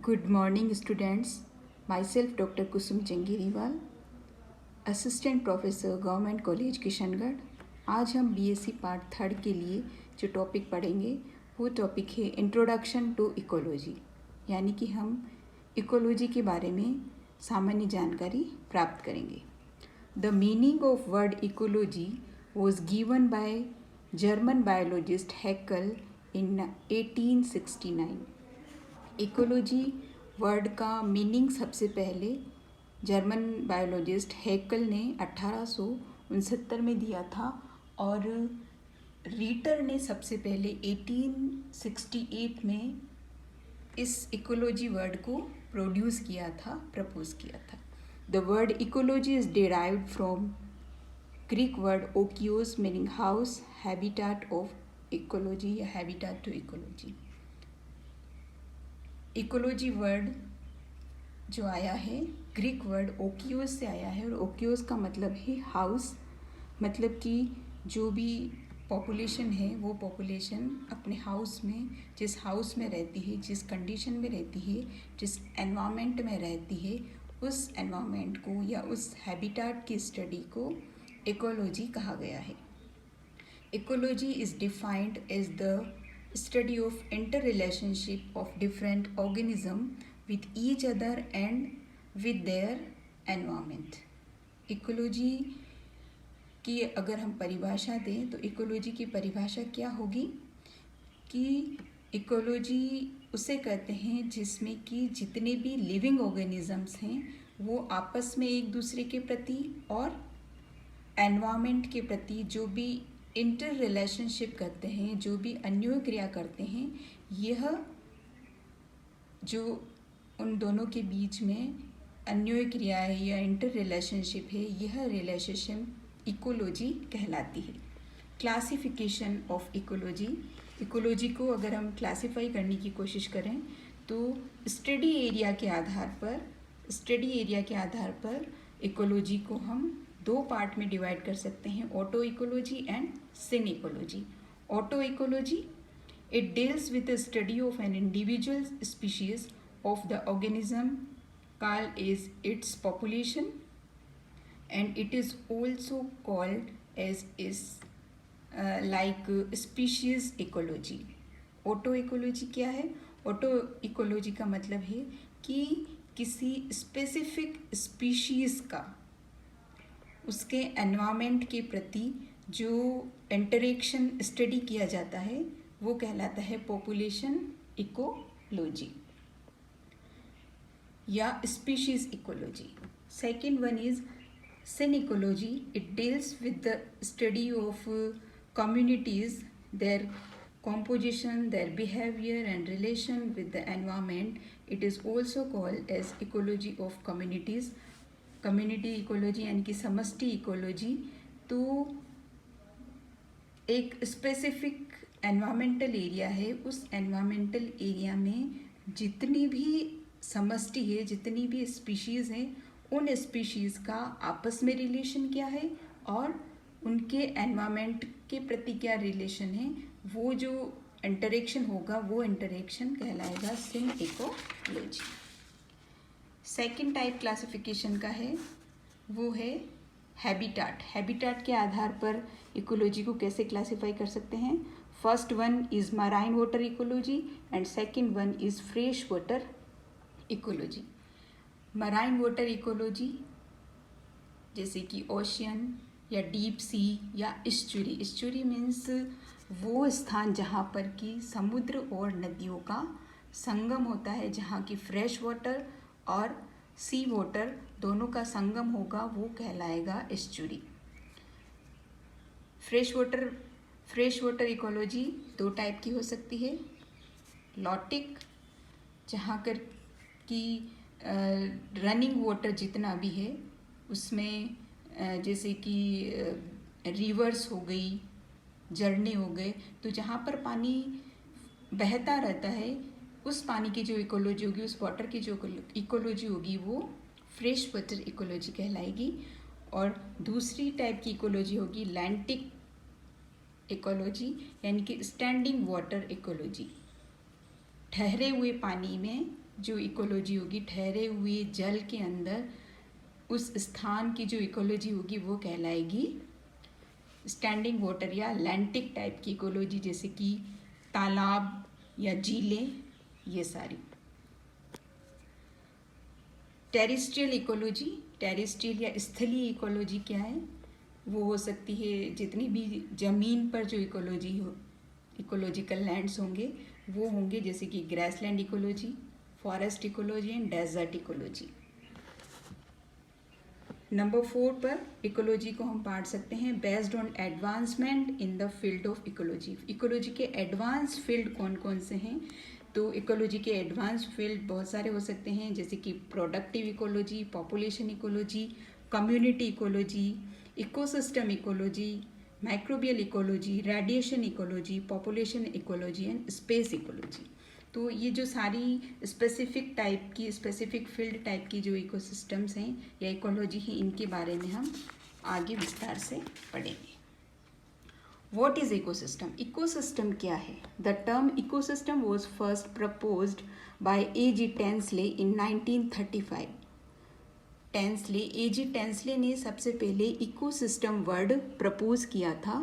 Good morning, students. Myself, Dr. Kusum Jangiriwal, assistant professor government college Kishangarh. आज हम BSc part 3 के लिए जो टॉपिक पढ़ेंगे वो टॉपिक है इंट्रोडक्शन टू इकोलॉजी, यानी कि हम इकोलॉजी के बारे में सामान्य जानकारी प्राप्त करेंगे। The meaning of word ecology was given by German biologist Haeckel in 1869। Ecology word का मीनिंग सबसे पहले जर्मन बायोलॉजिस्ट हैकल ने 1869 में दिया था और रीटर ने सबसे पहले 1868 में इस इकोलॉजी वर्ड को प्रोड्यूस किया था, प्रपोज किया था। The word ecology is derived from Greek word oikos meaning house, habitat of ecology या habitat to ecology. Ecology word जो आया है ग्रीक वर्ड ओकियोस से आया है और ओकियोस का मतलब है हाउस, मतलब कि जो भी पॉपुलेशन है वो पॉपुलेशन अपने हाउस में, जिस हाउस में रहती है, जिस कंडीशन में रहती है, जिस एनवायरनमेंट में रहती है, उस एनवायरनमेंट को या उस हैबिटाट की स्टडी को इकोलॉजी कहा गया है। Ecology is defined as the study of interrelationship of different organism with each other and with their environment। Ecology की अगर हम परिभाषा दें तो इकोलॉजी की परिभाषा क्या होगी कि इकोलॉजी उसे कहते हैं जिसमें कि जितने भी लिविंग ऑर्गेनिजम्स हैं वो आपस में एक दूसरे के प्रति और एनवायरनमेंट के प्रति जो भी इंटर रिलेशनशिप करते हैं, जो भी अन्योन्य क्रिया करते हैं, यह जो उन दोनों के बीच में अन्योन्य क्रिया है या इंटर रिलेशनशिप है, यह रिलेशनशिप इकोलॉजी कहलाती है। क्लासिफिकेशन ऑफ इकोलॉजी, इकोलॉजी को अगर हम क्लासिफाई करने की कोशिश करें तो स्टडी एरिया के आधार पर इकोलॉजी को हम दो पार्ट में डिवाइड कर सकते हैं, auto ecology and syn ecology. Auto ecology, it deals with the study of an individual species of the organism called as its population and it is also called as is like species ecology. Auto ecology क्या है? Auto ecology का मतलब है कि किसी specific species का उसके environment के प्रति जो इंटरेक्शन स्टडी किया जाता है वो कहलाता है पॉपुलेशन इकोलॉजी या species ecology. Second one is syn ecology, it deals with the study of communities, their composition, their behavior and relation with the environment. It is also called as ecology of communities। Community ecology यानी कि समष्टि ecology. तो एक specific environmental area है, उस environmental area में जितनी भी समष्टि है, जितनी भी स्पीशीज़ हैं, उन स्पीशीज़ का आपस में रिलेशन क्या है और उनके एनवायरमेंट के प्रति क्या रिलेशन है, वो जो इंटरेक्शन होगा वो इंटरेक्शन कहलाएगा सिन इकोलॉजी। सेकेंड टाइप क्लासिफिकेशन का है वो है हैबिटाट। हैबिटाट के आधार पर इकोलॉजी को कैसे क्लासिफाई कर सकते हैं? First one is marine water ecology and second one is fresh water ecology. Marine water ecology जैसे कि ओशियन या डीप सी या इस्चुरी। इस्चुरी मीन्स वो स्थान जहाँ पर कि समुद्र और नदियों का संगम होता है, जहाँ की फ्रेश वाटर और सी वाटर दोनों का संगम होगा, वो कहलाएगा एस्चुरी। फ्रेश वाटर इकोलॉजी दो टाइप की हो सकती है। लॉटिक, जहाँ कर कि रनिंग वाटर जितना भी है उसमें जैसे कि रिवर्स हो गई, झरने हो गए, तो जहाँ पर पानी बहता रहता है उस पानी की जो इकोलॉजी होगी, उस वाटर की जो इकोलॉजी होगी वो फ्रेश वाटर इकोलॉजी कहलाएगी। और दूसरी टाइप की इकोलॉजी होगी लैंटिक इकोलॉजी यानी कि स्टैंडिंग वाटर इकोलॉजी। ठहरे हुए पानी में जो इकोलॉजी होगी, ठहरे हुए जल के अंदर उस स्थान की जो इकोलॉजी होगी वो कहलाएगी स्टैंडिंग वाटर या लैंटिक टाइप की इकोलॉजी, जैसे कि तालाब या झीलें, ये सारी। टेरेस्ट्रियल इकोलॉजी, टेरेस्ट्रियल या स्थलीय इकोलॉजी क्या है? वो हो सकती है जितनी भी ज़मीन पर जो इकोलॉजी हो, इकोलॉजिकल लैंड्स होंगे वो होंगे, जैसे कि grassland ecology, forest ecology and desert ecology. Number 4 पर इकोलॉजी को हम बांट सकते हैं based on advancement in the field of ecology. Ecology के एडवांस फील्ड कौन कौन से हैं? तो इकोलॉजी के एडवांस फील्ड बहुत सारे हो सकते हैं, जैसे कि productive ecology, population ecology, community ecology, ecosystem ecology, microbial ecology, radiation ecology, population ecology and space ecology. तो ये जो सारी स्पेसिफिक टाइप की, स्पेसिफिक फील्ड टाइप की जो इकोसिस्टम्स हैं या इकोलॉजी हैं, इनके बारे में हम आगे विस्तार से पढ़ेंगे। What is ecosystem? Ecosystem क्या है? The term ecosystem was first proposed by A.G. Tansley in 1935. A.G. Tansley ने सबसे पहले इकोसिस्टम वर्ड प्रपोज किया था।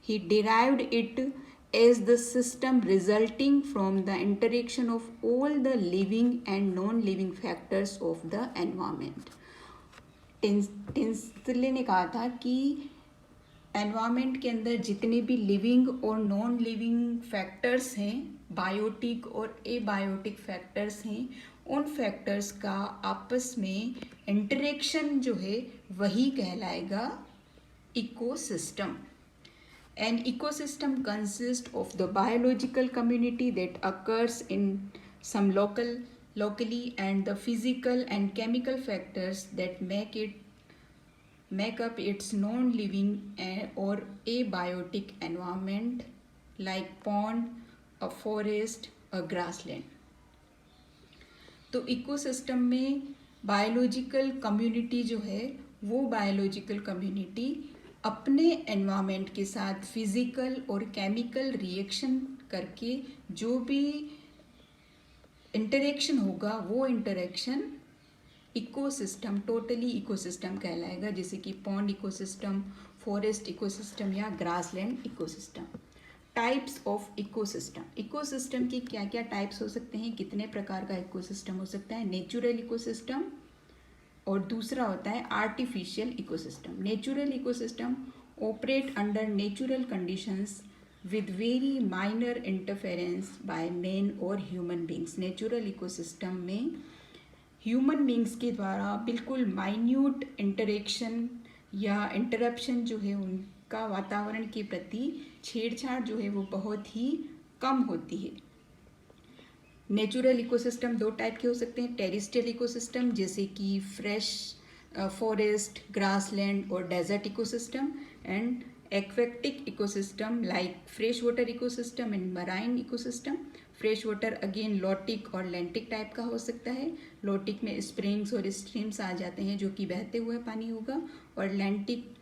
He derived it as the system resulting from the interaction of all the living and non-living factors of the environment. Tansley ने कहा था कि environment के अंदर जितने भी लिविंग और नॉन लिविंग फैक्टर्स हैं, बायोटिक और एबायोटिक फैक्टर्स हैं, उन फैक्टर्स का आपस में इंटरेक्शन जो है वही कहलाएगा ecosystem. An ecosystem consists of the biological community that occurs in some locally and the physical and chemical factors that make up its non-living or abiotic environment like pond, a forest, a grassland. तो ecosystem में biological community जो है वो biological community अपने environment के साथ physical और chemical reaction करके जो भी इंटरेक्शन होगा वो इंटरेक्शन इकोसिस्टम, टोटली इकोसिस्टम कहलाएगा, जैसे कि पॉन्ड इकोसिस्टम, फॉरेस्ट इकोसिस्टम या grassland ecosystem. Types of ecosystem, ecosystem की क्या क्या टाइप्स हो सकते हैं, कितने प्रकार का इकोसिस्टम हो सकता है? नेचुरल इकोसिस्टम और दूसरा होता है artificial ecosystem. Natural ecosystem operate under natural conditions with very minor interference by man और ह्यूमन बींग्स। नेचुरल इकोसिस्टम में ह्यूमन बींग्स के द्वारा बिल्कुल माइन्यूट इंटरेक्शन या इंटरप्शन जो है उनका वातावरण के प्रति छेड़छाड़ जो है वो बहुत ही कम होती है। नेचुरल इकोसिस्टम 2 टाइप के हो सकते हैं, टेरेस्ट्रियल इकोसिस्टम जैसे कि फ्रेश फॉरेस्ट, ग्रासलैंड और desert ecosystem, and aquatic ecosystem like fresh water ecosystem and marine ecosystem. Fresh water again lotic और लैंटिक टाइप का हो सकता है। लॉटिक में स्प्रिंग्स और स्ट्रीम्स आ जाते हैं जो कि बहते हुए पानी होगा, और लैंटिक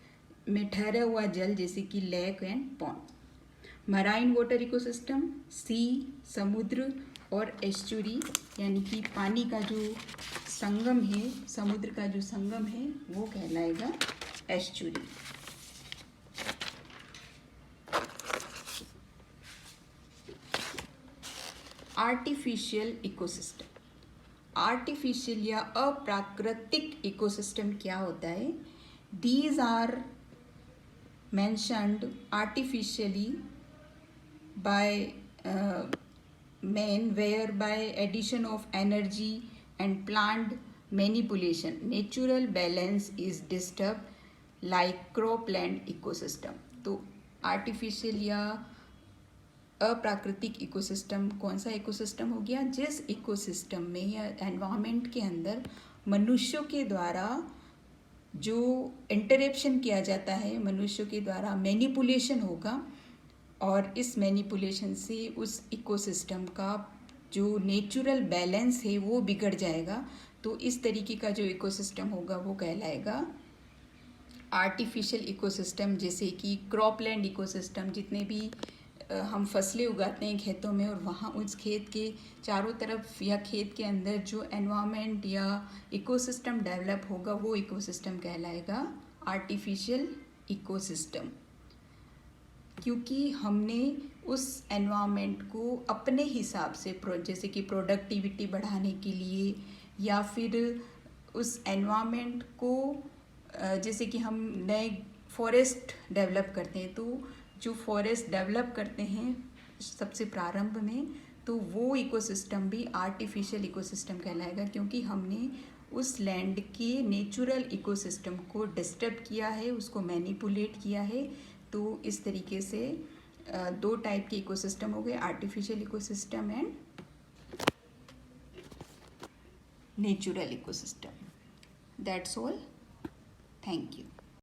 में ठहरा हुआ जल जैसे कि lake and pond. Marine water ecosystem sea, समुद्र और एस्चुरी यानी कि पानी का जो संगम है, समुद्र का जो संगम है वो कहलाएगा एस्चुरी। आर्टिफिशियल इकोसिस्टम, आर्टिफिशियल या अप्राकृतिक इकोसिस्टम क्या होता है? These are mentioned artificially by man whereby addition of energy and plant manipulation natural balance is disturbed like cropland ecosystem। तो आर्टिफिशियल या अप्राकृतिक इकोसिस्टम कौन सा इकोसिस्टम हो गया? जिस इकोसिस्टम में या एनवायरनमेंट के अंदर मनुष्यों के द्वारा जो इंटरेक्शन किया जाता है, मनुष्यों के द्वारा मैनिपुलेशन होगा और इस मैनिपुलेशन से उस इकोसिस्टम का जो नेचुरल बैलेंस है वो बिगड़ जाएगा। तो इस तरीके का जो इकोसिस्टम होगा वो कहलाएगा आर्टिफिशियल इकोसिस्टम, जैसे कि क्रॉपलैंड इकोसिस्टम। जितने भी हम फसलें उगाते हैं खेतों में और वहाँ उस खेत के चारों तरफ या खेत के अंदर जो एनवायरनमेंट या इकोसिस्टम डेवलप होगा वो इकोसिस्टम कहलाएगा आर्टिफिशियल इकोसिस्टम, क्योंकि हमने उस एनवायरनमेंट को अपने हिसाब से जैसे कि प्रोडक्टिविटी बढ़ाने के लिए या फिर उस एनवायरनमेंट को जैसे कि हम नए फॉरेस्ट डेवलप करते हैं, तो जो फॉरेस्ट डेवलप करते हैं सबसे प्रारंभ में, तो वो इकोसिस्टम भी आर्टिफिशियल इकोसिस्टम कहलाएगा, क्योंकि हमने उस लैंड के नेचुरल इकोसिस्टम को डिस्टर्ब किया है, उसको मैनिपुलेट किया है। तो इस तरीके से दो टाइप के इकोसिस्टम हो गए, artificial ecosystem and natural ecosystem. That's all, thank you.